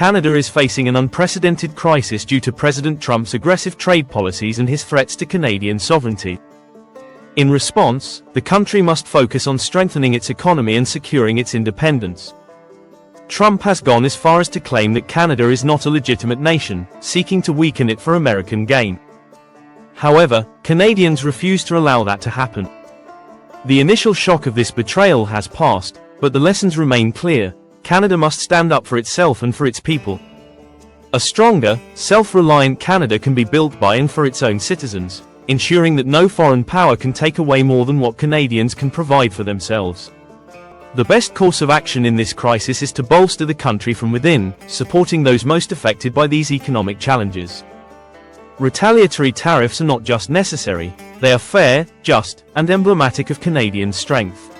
Canada is facing an unprecedented crisis due to President Trump's aggressive trade policies and his threats to Canadian sovereignty. In response, the country must focus on strengthening its economy and securing its independence. Trump has gone as far as to claim that Canada is not a legitimate nation, seeking to weaken it for American gain. However, Canadians refuse to allow that to happen. The initial shock of this betrayal has passed, but the lessons remain clear. Canada must stand up for itself and for its people. A stronger, self-reliant Canada can be built by and for its own citizens, ensuring that no foreign power can take away more than what Canadians can provide for themselves. The best course of action in this crisis is to bolster the country from within, supporting those most affected by these economic challenges. Retaliatory tariffs are not just necessary, they are fair, just, and emblematic of Canadian strength.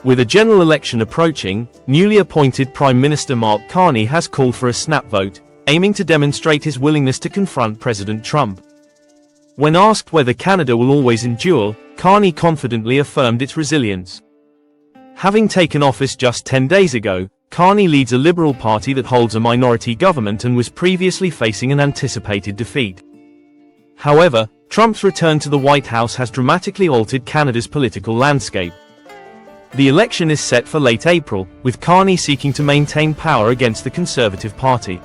With a general election approaching, newly appointed Prime Minister Mark Carney has called for a snap vote, aiming to demonstrate his willingness to confront President Trump. When asked whether Canada will always endure, Carney confidently affirmed its resilience. Having taken office just 10 days ago, Carney leads a Liberal Party that holds a minority government and was previously facing an anticipated defeat. However, Trump's return to the White House has dramatically altered Canada's political landscape. The election is set for late April, with Carney seeking to maintain power against the Conservative Party.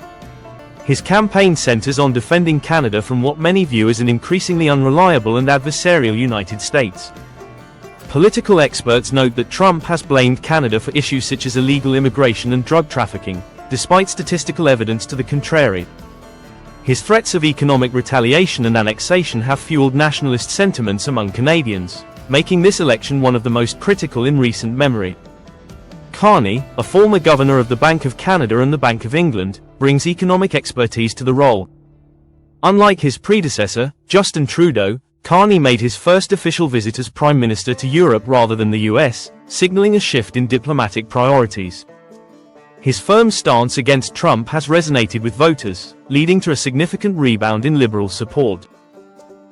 His campaign centers on defending Canada from what many view as an increasingly unreliable and adversarial United States. Political experts note that Trump has blamed Canada for issues such as illegal immigration and drug trafficking, despite statistical evidence to the contrary. His threats of economic retaliation and annexation have fueled nationalist sentiments among Canadians, making this election one of the most critical in recent memory. Carney, a former governor of the Bank of Canada and the Bank of England, brings economic expertise to the role. Unlike his predecessor, Justin Trudeau, Carney made his first official visit as Prime Minister to Europe rather than the US, signaling a shift in diplomatic priorities. His firm stance against Trump has resonated with voters, leading to a significant rebound in Liberal support.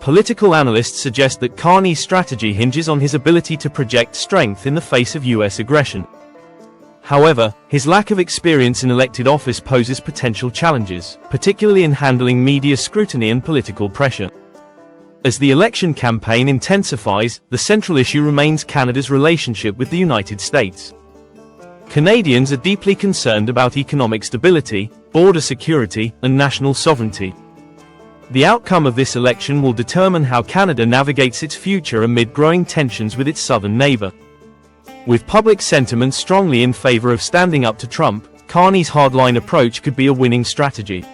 Political analysts suggest that Carney's strategy hinges on his ability to project strength in the face of US aggression. However, his lack of experience in elected office poses potential challenges, particularly in handling media scrutiny and political pressure. As the election campaign intensifies, the central issue remains Canada's relationship with the United States. Canadians are deeply concerned about economic stability, border security, and national sovereignty. The outcome of this election will determine how Canada navigates its future amid growing tensions with its southern neighbor. With public sentiment strongly in favor of standing up to Trump, Carney's hardline approach could be a winning strategy.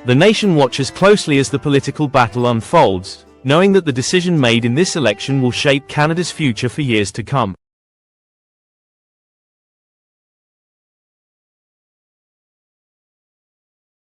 The nation watches closely as the political battle unfolds, knowing that the decision made in this election will shape Canada's future for years to come.